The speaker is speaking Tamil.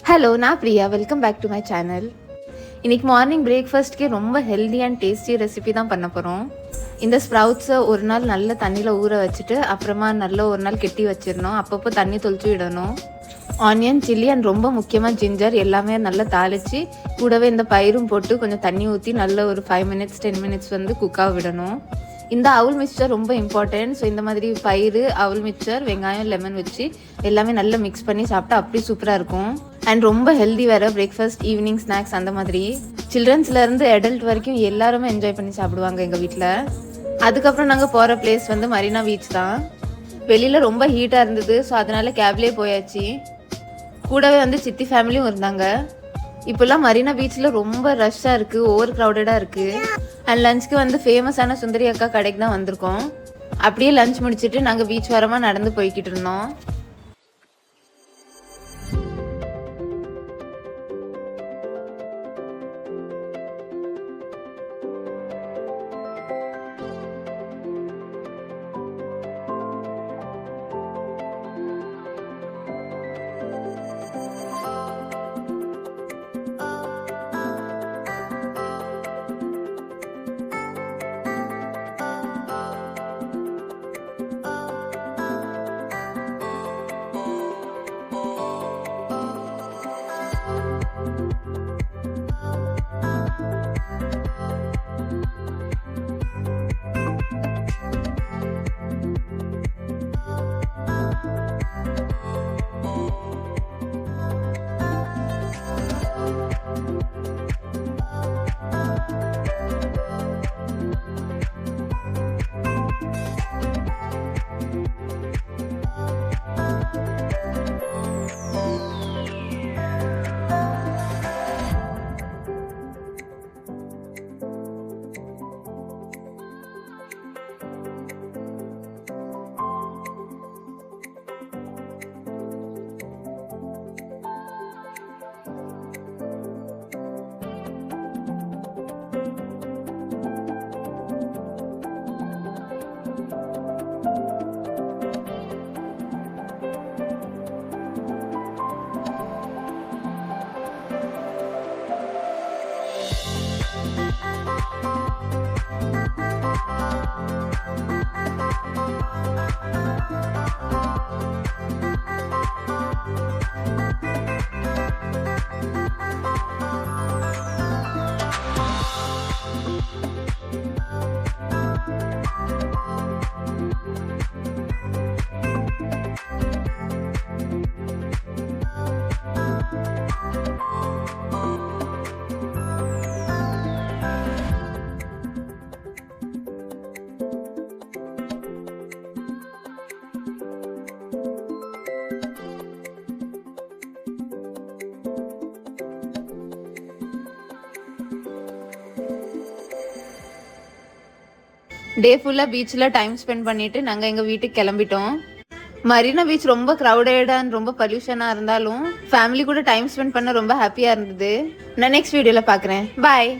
ஹலோ, நான் Priya. Welcome back to my channel. இன்னைக்கு மார்னிங் பிரேக்ஃபாஸ்ட்க்கு ரொம்ப ஹெல்தி அண்ட் டேஸ்டி ரெசிபி தான் பண்ண போகிறோம். இந்த ஸ்ப்ரவுட்ஸை ஒரு நாள் நல்ல தண்ணியில் ஊற வச்சுட்டு அப்புறமா நல்ல ஒரு நாள் கெட்டி வச்சிடணும். அப்பப்போ தண்ணி தொளிச்சு விடணும். ஆனியன், சில்லி அண்ட் ரொம்ப முக்கியமாக ஜிஞ்சர் எல்லாமே நல்லா தாளித்து கூடவே இந்த பயிரும் போட்டு கொஞ்சம் தண்ணி ஊற்றி நல்ல ஒரு 5 மினிட்ஸ் 10 மினிட்ஸ் குக்காக விடணும். இந்த அவுல் மிக்சர் ரொம்ப இம்பார்ட்டன்ட். ஸோ இந்த மாதிரி பயிறு, அவுல் மிக்சர், வெங்காயம், லெமன் வச்சு எல்லாமே நல்லா மிக்ஸ் பண்ணி சாப்பிட்டா அப்படி சூப்பராக இருக்கும். அண்ட் ரொம்ப ஹெல்தி வேறு. பிரேக்ஃபாஸ்ட், ஈவினிங் ஸ்நாக்ஸ் அந்த மாதிரி சில்ட்ரன்ஸ்லேருந்து அடல்ட் வரைக்கும் எல்லாருமே என்ஜாய் பண்ணி சாப்பிடுவாங்க எங்கள் வீட்டில். அதுக்கப்புறம் நாங்கள் போகிற பிளேஸ் மரீனா பீச் தான். வெளியில் ரொம்ப ஹீட்டாக இருந்தது. ஸோ அதனால கேப்லேயே போயாச்சு. கூடவே சித்தி ஃபேமிலியும் இருந்தாங்க. இப்போல்லாம் மரீனா பீச்சில் ரொம்ப ரஷ்ஷாக இருக்குது, ஓவர் க்ரௌடடாக இருக்குது. அண்ட் லஞ்சுக்கு ஃபேமஸான சுந்தரி அக்கா கடைக்கு தான் வந்திருக்கோம். அப்படியே லஞ்ச் முடிச்சுட்டு நாங்கள் பீச் வரமாக நடந்து போய்கிட்டு இருந்தோம். டே ஃபுல்லாக பீச்சில் டைம் ஸ்பெண்ட் பண்ணிவிட்டு நாங்கள் எங்கள் வீட்டுக்கு கிளம்பிட்டோம். மரீனா பீச் ரொம்ப க்ரௌடட் அண்ட் ரொம்ப பொல்யூஷனாக இருந்தாலும் ஃபேமிலி கூட டைம் ஸ்பெண்ட் பண்ண ரொம்ப ஹாப்பியாக இருந்தது. நான் நெக்ஸ்ட் வீடியோவில் பார்க்குறேன். பாய்.